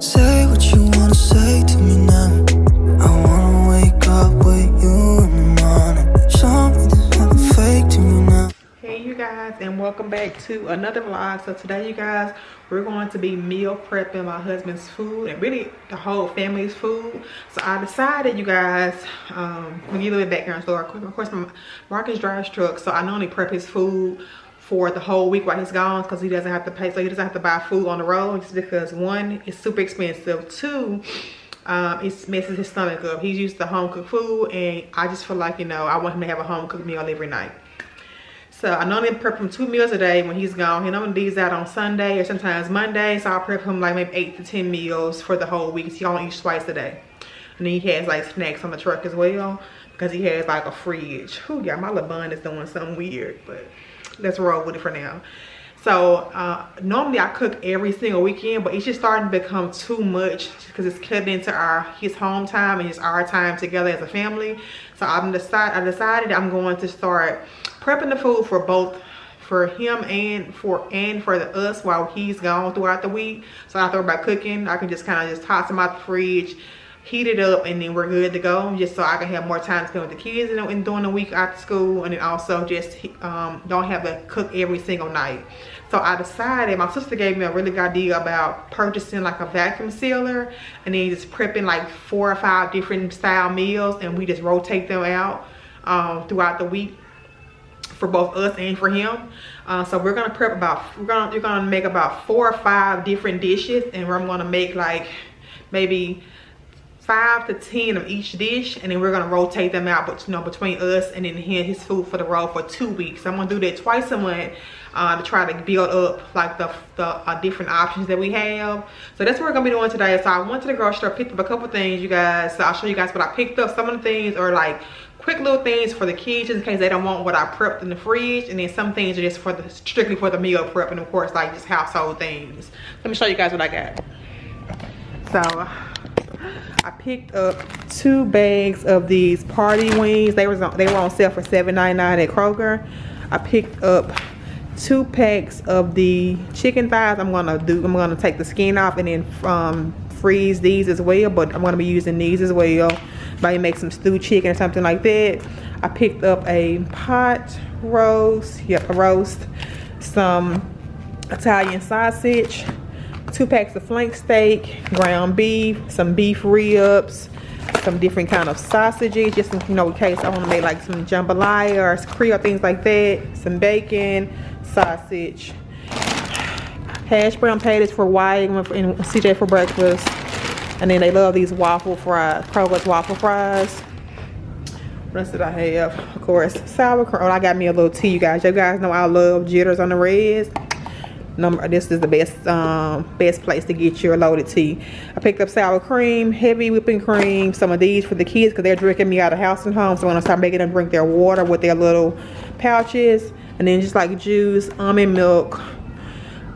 Say what you wanna say to me now. I wanna wake up with you in the morning. Show me there's nothing fake to me now. Hey you guys, and welcome back to another vlog. So today you guys, we're going to be meal prepping my husband's food and really the whole family's food. So I decided, you guys, I'll give you a little bit background story. Of course, Marcus drives truck, so I normally prep his food for the whole week while he's gone, because he doesn't have to pay, so he doesn't have to buy food on the road, just because one, it's super expensive, two, it messes his stomach up. He's used to home cooked food, and I just feel like, you know, I want him to have a home cooked meal every night. So I normally prep him 2 meals a day when he's gone. He normally leaves out on Sunday or sometimes Monday, so I'll prep him like maybe 8 to 10 meals for the whole week. He only eats twice a day. And then he has like snacks on the truck as well, because he has like a fridge. Whew, yeah, my little bun is doing something weird, but let's roll with it for now. So normally I cook every single weekend, but it's just starting to become too much because it's cutting into his home time and our time together as a family. So I decided I'm going to start prepping the food for both, for him and for us while he's gone throughout the week. So after about cooking, I can just kind of just toss them out the fridge, heat it up, and then we're good to go, just so I can have more time to spend with the kids and during the week after school, and then also just don't have to cook every single night. So I decided, my sister gave me a really good idea about purchasing like a vacuum sealer and then just prepping like 4 or 5 different style meals, and we just rotate them out throughout the week for both us and for him. So we're gonna prep about, we're gonna make about 4 or 5 different dishes, and I'm gonna make like maybe 5 to 10 of each dish, and then we're gonna rotate them out, but you know, between us and then his food for the road for 2 weeks. I'm gonna do that twice a month to try to build up like the different options that we have. So that's what we're gonna be doing today. So I went to the grocery store, picked up a couple things, you guys. So I'll show you guys what I picked up. Some of the things are like quick little things for the kids, just in case they don't want what I prepped in the fridge, and then some things are just for the strictly for the meal prep, and of course like just household things. Let me show you guys what I got. So I picked up 2 bags of these party wings. They were on sale for $7.99 at Kroger. I picked up 2 packs of the chicken thighs. I'm gonna take the skin off and then freeze these as well, but I'm gonna be using these as well. Maybe make some stewed chicken or something like that. I picked up a pot roast, a roast, some Italian sausage, 2 packs of flank steak, ground beef, some beef ribs, some different kind of sausages, just in, you know, in case I want to make like some jambalaya or Creole, things like that. Some bacon, sausage, hash brown potatoes for Wyatt and CJ for breakfast, and then they love these waffle fries, Kroger's waffle fries. What else did I have? Of course, sauerkraut. I got me a little tea, you guys. You guys know I love jitters on the reds. This is the best place to get your loaded tea. I picked up sour cream, heavy whipping cream, some of these for the kids because they're drinking me out of house and home. So I'm gonna start making them drink their water with their little pouches, and then just like juice, almond milk,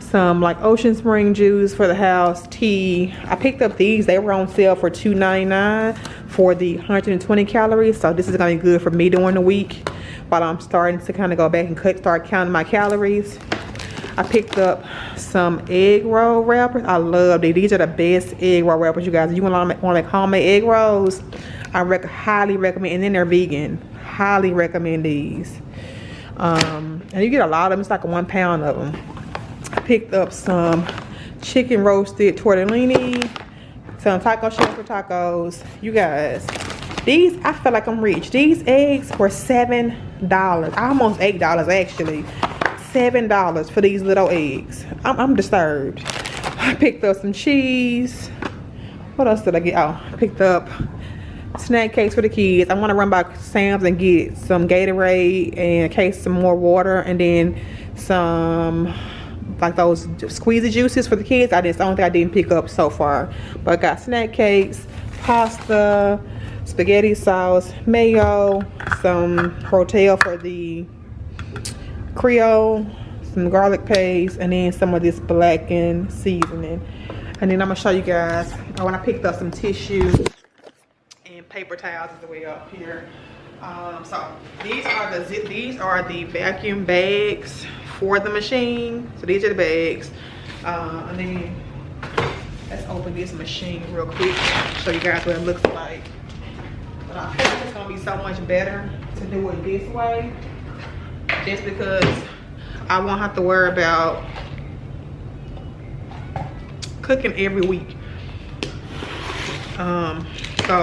some like ocean spring juice for the house, tea. I picked up these. They were on sale for $2.99 for the 120 calories. So this is gonna be good for me during the week while I'm starting to kind of go back and start counting my calories. I picked up some egg roll wrappers. I love these. These are the best egg roll wrappers, you guys. If you want to make homemade egg rolls, I highly recommend. And then they're vegan. Highly recommend these. And you get a lot of them. It's like 1 pound of them. I picked up some chicken roasted tortellini, some taco shells for tacos. You guys, these, I feel like I'm rich. These eggs were $7, almost $8 actually. $7 for these little eggs. I'm disturbed. I picked up some cheese. What else did I get? Oh, I picked up snack cakes for the kids. I want to run by Sam's and get some Gatorade and a case some more water, and then some like those squeezy juices for the kids. That's the only thing I didn't pick up so far. But I got snack cakes, pasta, spaghetti sauce, mayo, some Rotel for the Creole, some garlic paste, and then some of this blackened seasoning. And then I'm gonna show you guys when I picked up some tissue and paper towels as well here. So these are the vacuum bags for the machine. So these are the bags, and then Let's open this machine real quick, show you guys what it looks like. But I feel like it's gonna be so much better to do it this way, just because I won't have to worry about cooking every week. So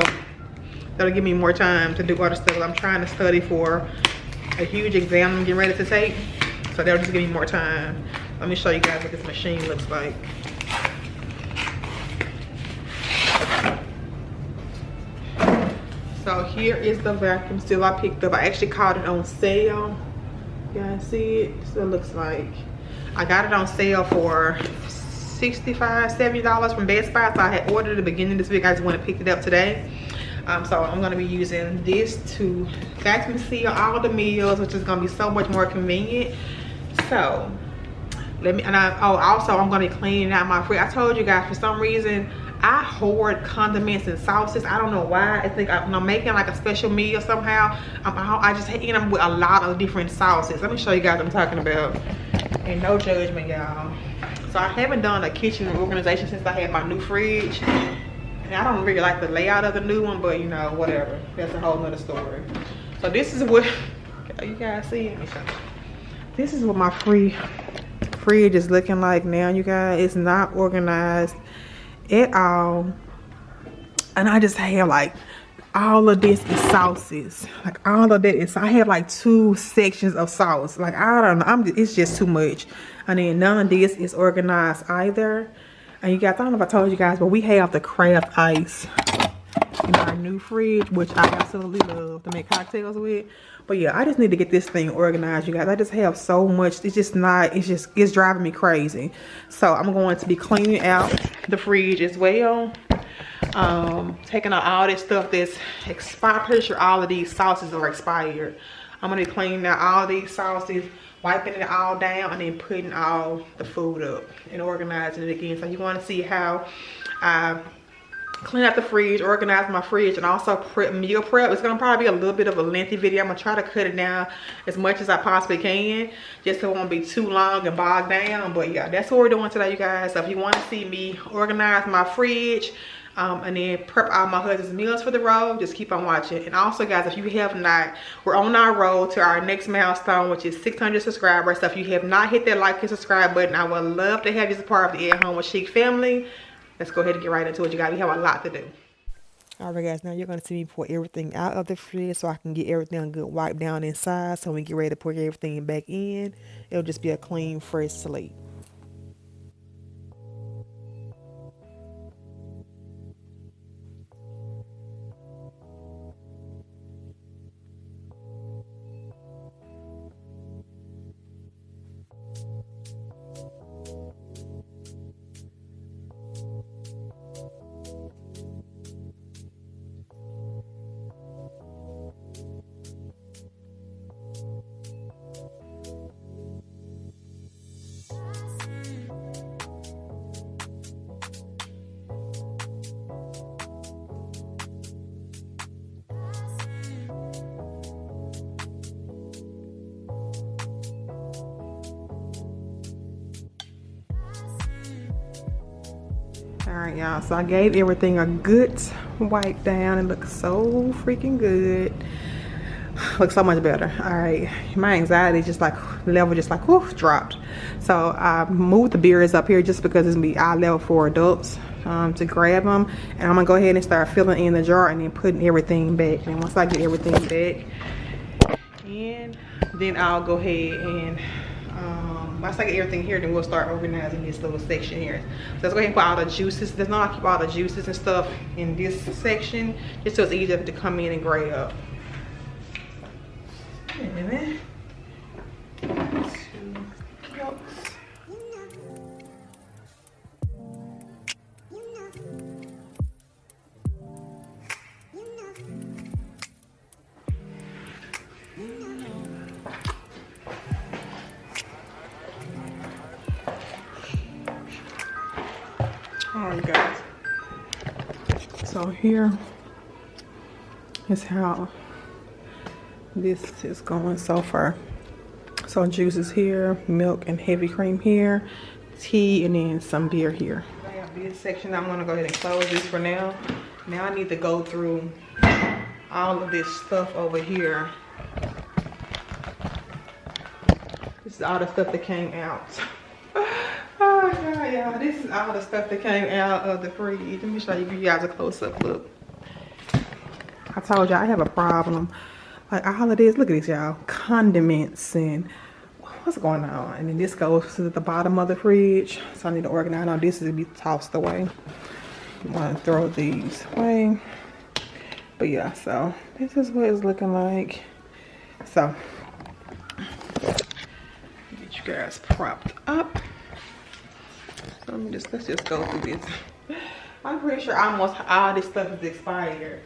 that'll give me more time to do other stuff. I'm trying to study for a huge exam I'm getting ready to take, so that'll just give me more time. Let me show you guys what this machine looks like. So here is the vacuum seal I picked up. I actually caught it on sale. You guys see it? So it looks like I got it on sale for $65, $70 from Best Buy. So I had ordered at the beginning of this week. I just went and picked it up today. So I'm gonna be using this to vacuum seal all the meals, which is gonna be so much more convenient. So let me, also I'm gonna be cleaning out my fridge. I told you guys, for some reason I hoard condiments and sauces. I don't know why. I think when I'm making like a special meal somehow, I just hit them with a lot of different sauces. Let me show you guys what I'm talking about. And no judgment, y'all. So I haven't done a kitchen organization since I had my new fridge. And I don't really like the layout of the new one, but you know, whatever. That's a whole nother story. So this is what, you guys see it? This is what my fridge is looking like now, you guys. It's not organized at all. And I just have like all of this is sauces. Like all of that is, I have like 2 sections of sauce. Like I don't know, it's just too much. And then none of this is organized either. And you guys, I don't know if I told you guys, but we have the craft ice in our new fridge, which I absolutely love to make cocktails with. But yeah, I just need to get this thing organized, you guys. I just have so much. It's just not, it's driving me crazy. So I'm going to be cleaning out the fridge as well. Taking out all this stuff that's expired. Pretty sure all of these sauces are expired. I'm gonna be cleaning out all these sauces, wiping it all down, and then putting all the food up and organizing it again. So you want to see how I clean out the fridge, organize my fridge, and also meal prep. It's gonna probably be a little bit of a lengthy video. I'm gonna try to cut it down as much as I possibly can, just so it won't be too long and bogged down. But yeah, that's what we're doing today, you guys. So if you want to see me organize my fridge, and then prep all my husband's meals for the road, just keep on watching. And also, guys, if you have not, we're on our road to our next milestone, which is 600 subscribers. So if you have not hit that like and subscribe button, I would love to have you as a part of the At Home with Chic family. Let's go ahead and get right into it, you guys. We have a lot to do. All right, guys, now you're going to see me pour everything out of the fridge so I can get everything good wiped down inside. So when we get ready to pour everything back in, it'll just be a clean, fresh slate. All right, y'all, so I gave everything a good wipe down. It looks so freaking good. Looks so much better. All right, my anxiety just like level just like whoo, dropped. So I moved the beers up here just because it's gonna be eye level for adults to grab them. And I'm gonna go ahead and start filling in the jar and then putting everything back. And once I get everything back in, then I'll go ahead and once I get everything here, then we'll start organizing this little section here. So let's go ahead and put all the juices. There's not, I keep all the juices and stuff in this section just so it's easier to come in and grab. And alright, guys, so here is how this is going so far. So juices here, milk and heavy cream here, tea, and then some beer here. this section. I'm gonna go ahead and close this for now. Now I need to go through all of this stuff over here. This is all the stuff that came out. Oh god, y'all, this is all the stuff that came out of the fridge. Let me show you guys a close-up look. I told y'all I have a problem. Like all of this, look at this, y'all. Condiments and what's going on? And then this goes to the bottom of the fridge. So I need to organize all this to be tossed away. You want to throw these away. But yeah, so this is what it's looking like. So get you guys propped up. So let's just go through this. I'm pretty sure almost all this stuff is expired.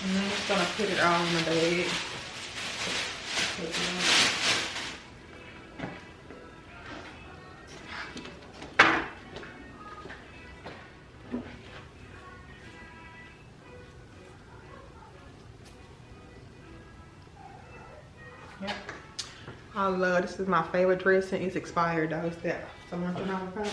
And I'm just gonna put it all on the bed. Yep. I love this. Is my favorite dressing. It's expired though. It's that tomato and avocado.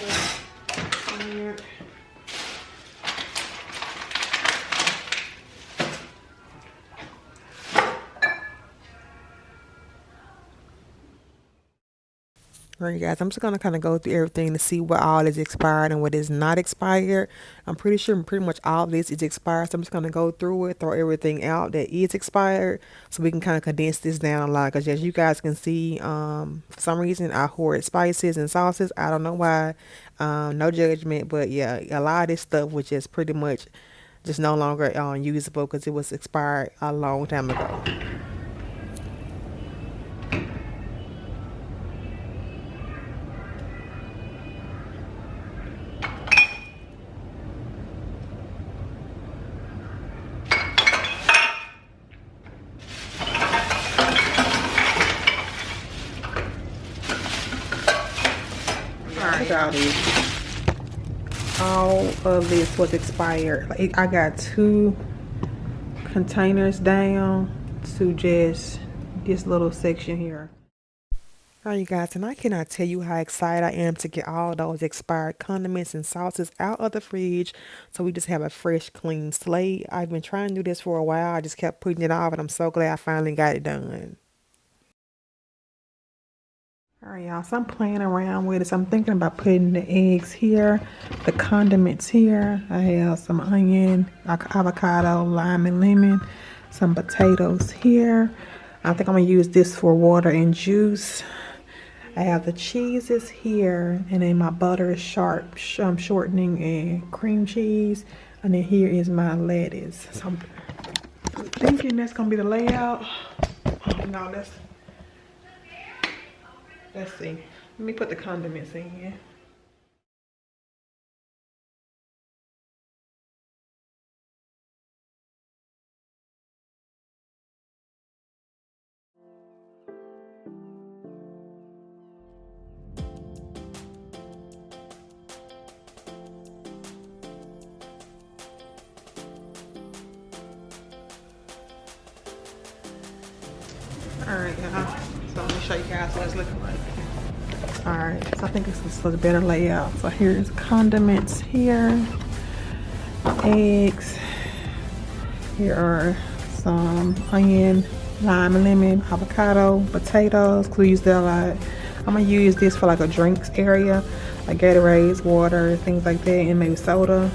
Alright guys, I'm just going to kind of go through everything to see what all is expired and what is not expired. I'm pretty sure pretty much all of this is expired, so I'm just going to go through it, throw everything out that is expired, so we can kind of condense this down a lot. Because as you guys can see, for some reason I hoard spices and sauces. I don't know why. No judgment, but yeah, a lot of this stuff was just pretty much just no longer usable because it was expired a long time ago. All of this was expired. Like, I got 2 containers down to just this little section here. Alright you guys, and I cannot tell you how excited I am to get all those expired condiments and sauces out of the fridge so we just have a fresh, clean slate. I've been trying to do this for a while. I just kept putting it off, and I'm so glad I finally got it done. Alright y'all, so I'm playing around with it. So I'm thinking about putting the eggs here, the condiments here. I have some onion, avocado, lime and lemon, some potatoes here. I think I'm going to use this for water and juice. I have the cheeses here, and then my butter is sharp, shortening and cream cheese. And then here is my lettuce. So I'm thinking that's going to be the layout. Oh, no, let's see. Let me put the condiments in here. Alright, y'all. So let me show you guys what it's looking like. Alright, so I think this is a better layout. So here's condiments here, eggs. Here are some onion, lime and lemon, avocado, potatoes. We use that a lot. I'm gonna use this for like a drinks area, like Gatorades, water, things like that, and maybe soda.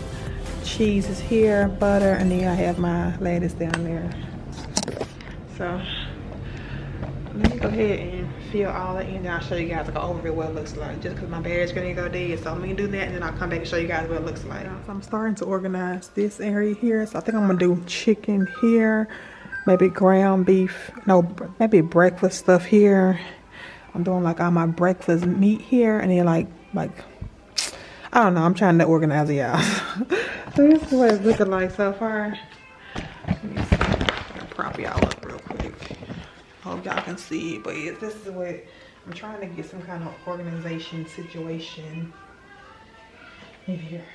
Cheese is here, butter, and then I have my lettuce down there. So let me go ahead and fill all that in, and I'll show you guys like an overview of what it looks like, just because my battery's gonna go dead. So let me do that, and then I'll come back and show you guys what it looks like. So I'm starting to organize this area here. So I think I'm gonna do chicken here, maybe ground beef, no, maybe breakfast stuff here. I'm doing like all my breakfast meat here, and then like I don't know, I'm trying to organize it, y'all. So this is what it's looking like so far. Let me see. I'll prop y'all up real quick. Hope y'all can see it, but yeah, this is what I'm trying to get, some kind of organization situation in here.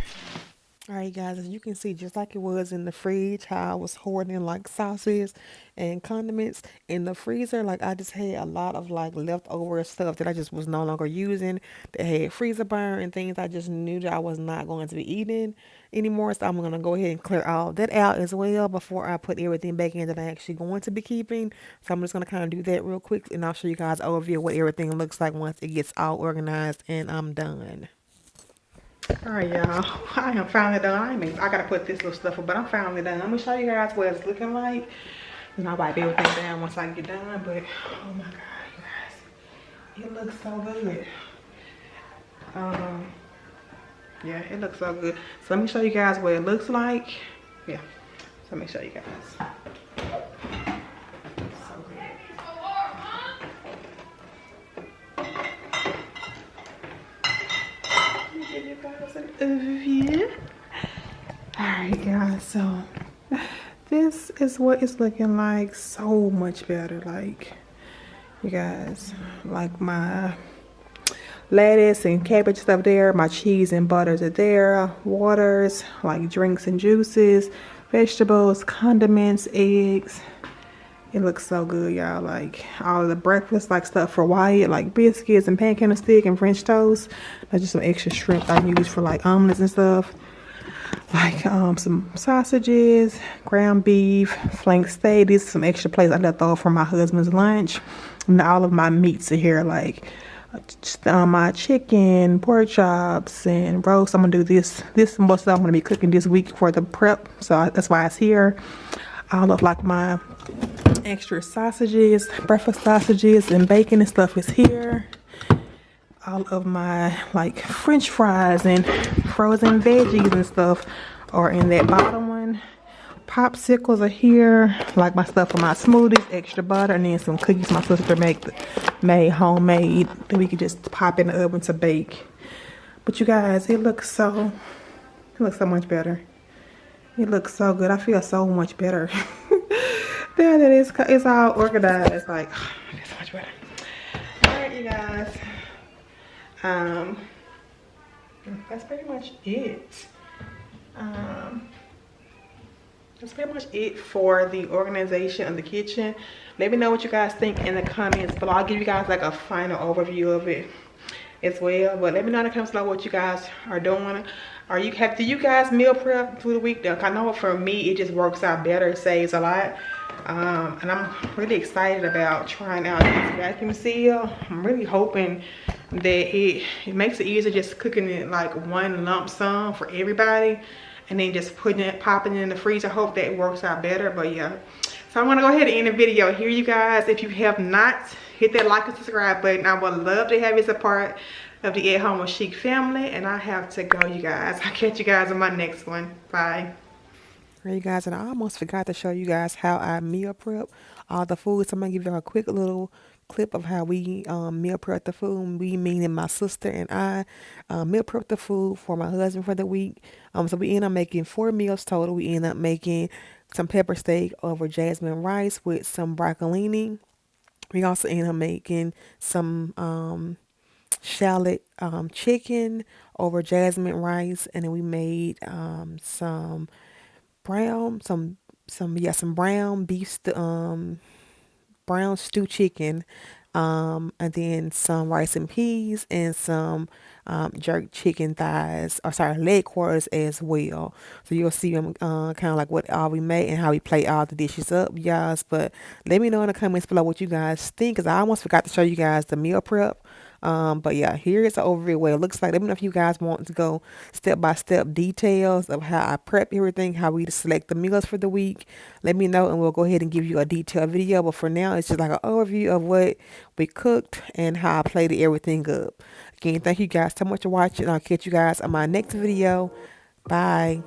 All right, guys, as you can see, just like it was in the fridge, how I was hoarding like sauces and condiments in the freezer, like I just had a lot of like leftover stuff that I just was no longer using, that had freezer burn and things I just knew that I was not going to be eating anymore. So I'm going to go ahead and clear all that out as well before I put everything back in that I actually going to be keeping. So I'm just going to kind of do that real quick, and I'll show you guys an overview of what everything looks like once it gets all organized and I'm done. All right, y'all. I am finally done. I gotta put this little stuff up, but I'm finally done. I'm gonna show you guys what it's looking like. And I'll wipe everything down once I get done. But oh my god, you guys, it looks so good. Um, yeah, it looks so good. So let me show you guys what it looks like. Yeah. So let me show you guys. So good. Let me give you guys an overview. Alright guys, so this is what it's looking like. So much better. Like, you guys, like my lettuce and cabbage stuff there, my cheese and butters are there, waters, like drinks and juices, vegetables, condiments, eggs. It looks so good, y'all. Like all of the breakfast, like stuff for Wyatt, like biscuits and pancake and stick and French toast. That's just some extra shrimp I use for like omelets and stuff. Like some sausages, ground beef, flank steak. These are some extra plates I left over from my husband's lunch. And all of my meats are here, like my chicken, pork chops, and roast. I'm gonna do this most stuff I'm gonna be cooking this week for the prep, so that's why it's here. All of like my extra sausages, breakfast sausages and bacon and stuff is here. All of my like French fries and frozen veggies and stuff are in that bottom one. Popsicles are here, like my stuff for my smoothies, extra butter, and then some cookies my sister made homemade that we could just pop in the oven to bake. But you guys, it looks so much better. It looks so good. I feel so much better. There it is. It's all organized. It's like, oh, it's so much better. All right, you guys. That's pretty much it. That's pretty much it for the organization of the kitchen. Let me know what you guys think in the comments below. I'll give you guys like a final overview of it as well. But let me know in the comments below what you guys are doing. Do you guys meal prep through the week? I know for me it just works out better. It saves a lot. And I'm really excited about trying out this vacuum seal. I'm really hoping that it makes it easier just cooking it like one lump sum for everybody, and then just popping it in the freezer. I hope that it works out better. But yeah, so I'm gonna go ahead and end the video here, you guys. If you have not, hit that like and subscribe button. I would love to have you as a part of the At Home with Chic family. And I have to go, you guys. I'll catch you guys in my next one. Bye. You guys, and I almost forgot to show you guys how I meal prep all the food. So I'm gonna give you a quick little clip of how we meal prep the food. We, meaning my sister and I, meal prep the food for my husband for the week. So we end up making 4 meals total. We end up making some pepper steak over jasmine rice with some broccolini. We also end up making some shallot chicken over jasmine rice, and then we made some brown some brown beef brown stew chicken, and then some rice and peas and some jerk chicken thighs, or sorry, leg quarters as well. So you'll see them kind of like what all we made and how we plate all the dishes up, guys. But let me know in the comments below what you guys think, because I almost forgot to show you guys the meal prep. But yeah, here's the overview what it looks like. Let me know if you guys want to go step by step details of how I prep everything, how we select the meals for the week. Let me know and we'll go ahead and give you a detailed video. But for now, it's just like an overview of what we cooked and how I plated everything up. Again, thank you guys so much for watching. I'll catch you guys on my next video. Bye.